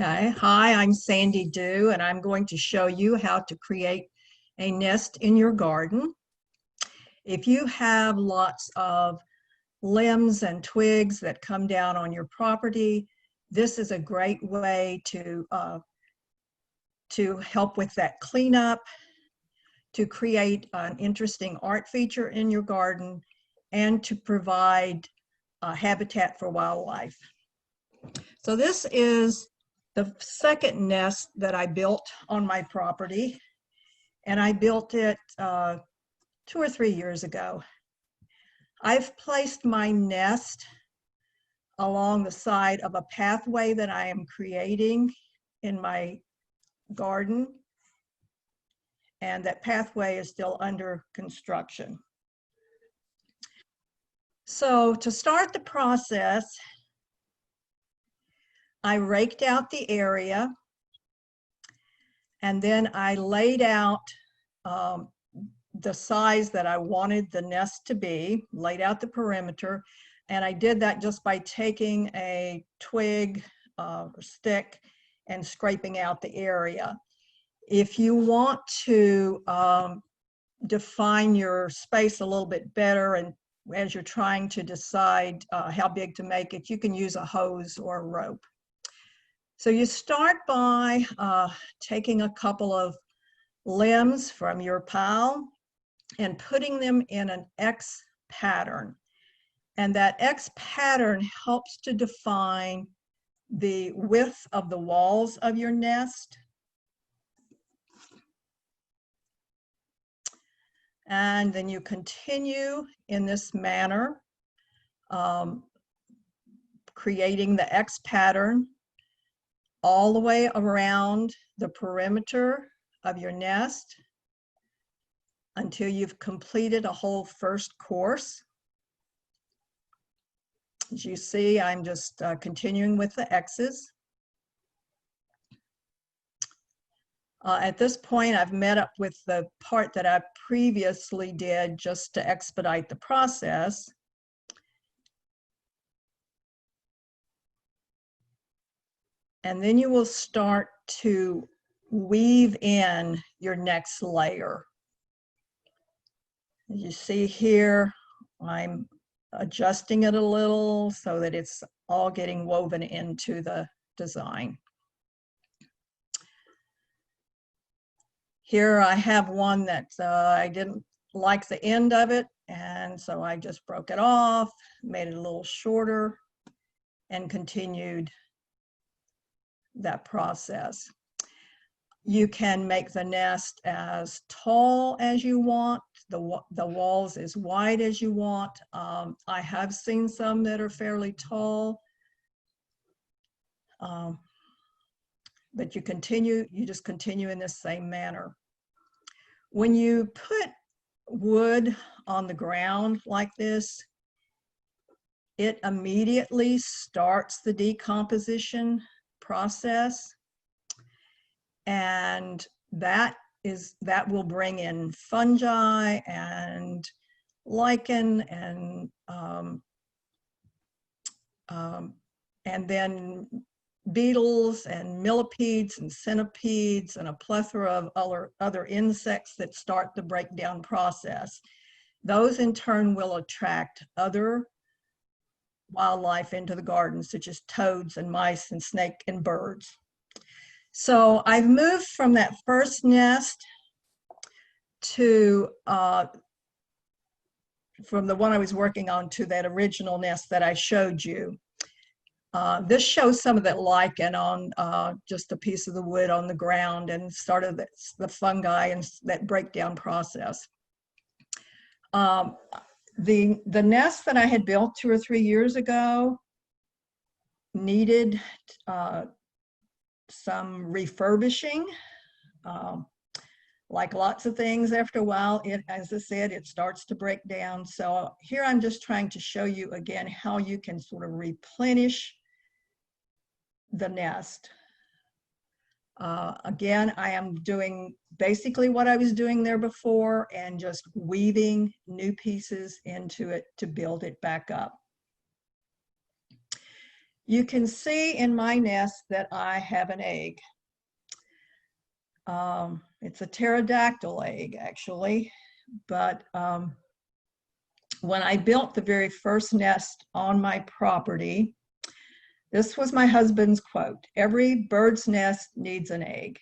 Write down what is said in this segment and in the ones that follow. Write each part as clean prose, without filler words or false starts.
Okay, hi, I'm Sandy Dew, and I'm going to show you how to create a nest in your garden. If you have lots of limbs and twigs that come down on your property, this is a great way to help with that cleanup, to create an interesting art feature in your garden, and to provide habitat for wildlife. So this is the second nest that I built on my property, and I built it 2 or 3 years ago. I've placed my nest along the side of a pathway that I am creating in my garden, and that pathway is still under construction. So to start the process, I raked out the area, and then I laid out the size that I wanted the nest to be, laid out the perimeter, and I did that just by taking a twig or stick and scraping out the area. If you want to define your space a little bit better, and as you're trying to decide how big to make it, you can use a hose or a rope. So you start by taking a couple of limbs from your pile and putting them in an X pattern. And that X pattern helps to define the width of the walls of your nest. And then you continue in this manner, creating the X pattern all the way around the perimeter of your nest until you've completed a whole first course. As you see, I'm just continuing with the X's. At this point, I've met up with the part that I previously did just to expedite the process. And then you will start to weave in your next layer. As you see here, I'm adjusting it a little so that it's all getting woven into the design. Here I have one that I didn't like the end of it, and so I just broke it off, made it a little shorter, and continued that process. You can make the nest as tall as you want, the walls as wide as you want. I have seen some that are fairly tall, but you just continue in the same manner. When you put wood on the ground like this, it immediately starts the decomposition process, and that will bring in fungi and lichen and then beetles and millipedes and centipedes and a plethora of other insects that start the breakdown process. Those in turn will attract other wildlife into the garden, such as toads and mice and snake and birds. So I've moved from that first nest to from the one I was working on to that original nest that I showed you. This shows some of that lichen on just a piece of the wood on the ground, and started the fungi and that breakdown process. The nest that I had built 2 or 3 years ago needed some refurbishing. Like lots of things, after a while, as I said, it starts to break down. So here I'm just trying to show you again how you can sort of replenish the nest. Again, I am doing basically what I was doing there before and just weaving new pieces into it to build it back up. You can see in my nest that I have an egg. It's a pterodactyl egg, actually, but when I built the very first nest on my property, this was my husband's quote: "Every bird's nest needs an egg."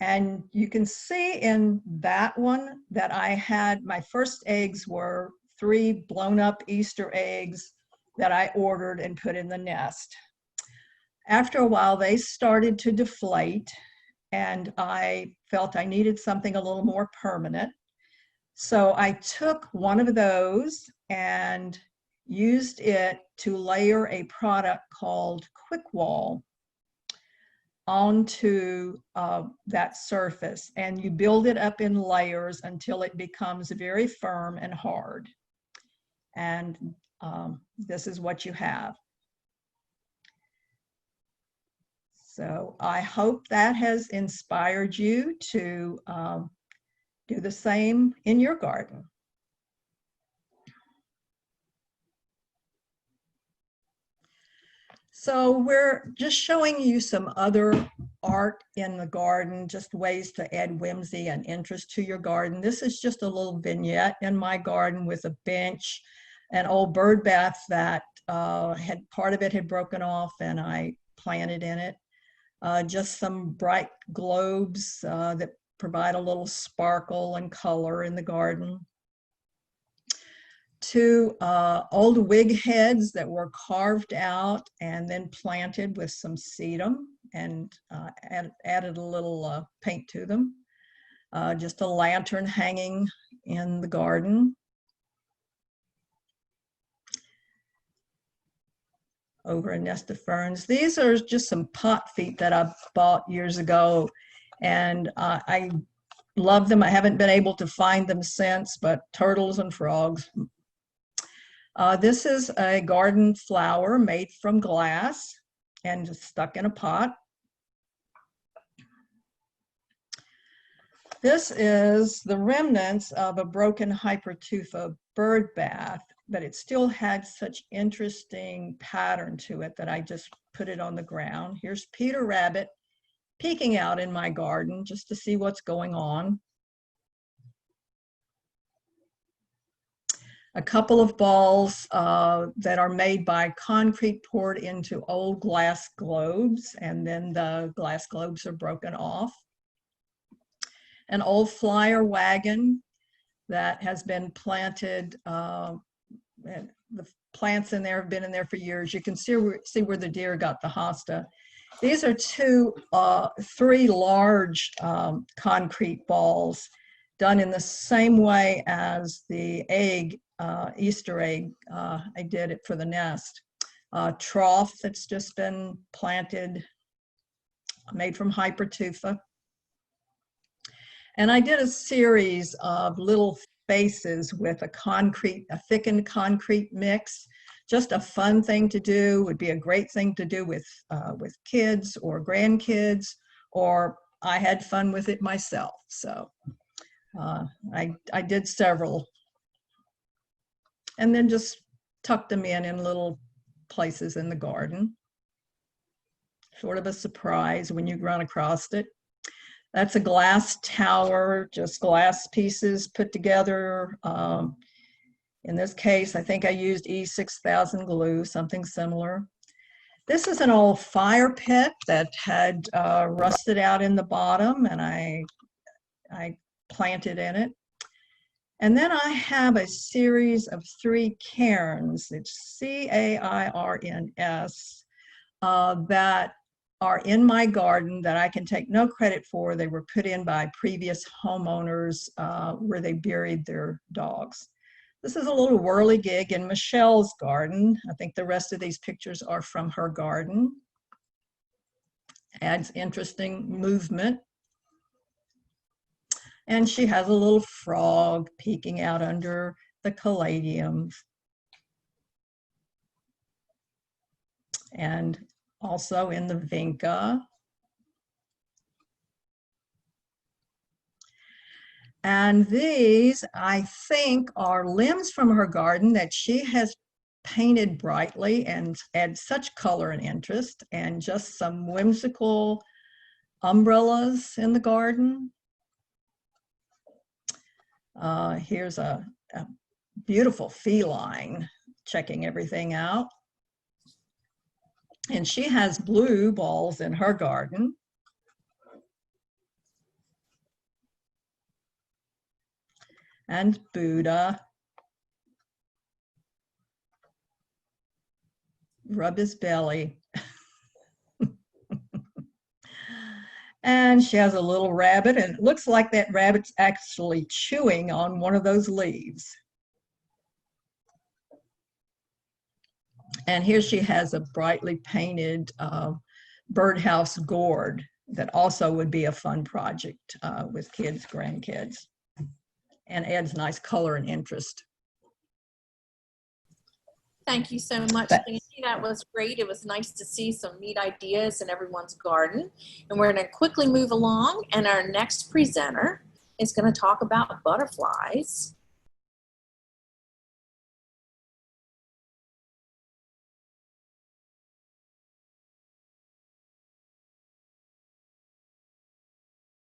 And you can see in that one that I had, my first eggs were 3 blown up Easter eggs that I ordered and put in the nest. After a while, they started to deflate, and I felt I needed something a little more permanent. So I took one of those and used it to layer a product called Quick Wall onto that surface, and you build it up in layers until it becomes very firm and hard. And this is what you have. So I hope that has inspired you to do the same in your garden. So we're just showing you some other art in the garden, just ways to add whimsy and interest to your garden. This is just a little vignette in my garden with a bench, an old bird bath that had part of it had broken off and I planted in it. Just some bright globes that provide a little sparkle and color in the garden. 2 old wig heads that were carved out and then planted with some sedum and added a little paint to them. Just a lantern hanging in the garden. Over a nest of ferns. These are just some pot feet that I bought years ago, and I love them. I haven't been able to find them since, but turtles and frogs. This is a garden flower made from glass and just stuck in a pot. This is the remnants of a broken Hypertufa bird bath, but it still had such interesting pattern to it that I just put it on the ground. Here's Peter Rabbit peeking out in my garden just to see what's going on. A couple of balls that are made by concrete poured into old glass globes, and then the glass globes are broken off. An old flyer wagon that has been planted. And the plants in there have been in there for years. You can see where the deer got the hosta. These are 3 large concrete balls done in the same way as the egg, Easter egg. I did it for the nest. Trough that's just been planted, made from Hypertufa. And I did a series of little faces with a thickened concrete mix. Just a fun thing to do, would be a great thing to do with kids or grandkids, or I had fun with it myself. So I did several, and then just tucked them in little places in the garden. Sort of a surprise when you run across it. That's a glass tower, just glass pieces put together. In this case, I think I used E6000 glue, something similar. This is an old fire pit that had rusted out in the bottom, and I planted in it. And then I have a series of 3 cairns, it's CAIRNS, that are in my garden that I can take no credit for. They were put in by previous homeowners where they buried their dogs. This is a little whirligig in Michelle's garden. I think the rest of these pictures are from her garden. Adds interesting movement. And she has a little frog peeking out under the caladiums. And also in the vinca. And these, I think, are limbs from her garden that she has painted brightly and adds such color and interest, and just some whimsical umbrellas in the garden. Here's a beautiful feline checking everything out. And she has blue balls in her garden. And Buddha. Rub his belly. And she has a little rabbit, and it looks like that rabbit's actually chewing on one of those leaves. And here she has a brightly painted birdhouse gourd that also would be a fun project with kids, grandkids, and adds nice color and interest. Thank you so much, Sandy. That was great. It was nice to see some neat ideas in everyone's garden. And we're going to quickly move along. And our next presenter is going to talk about butterflies.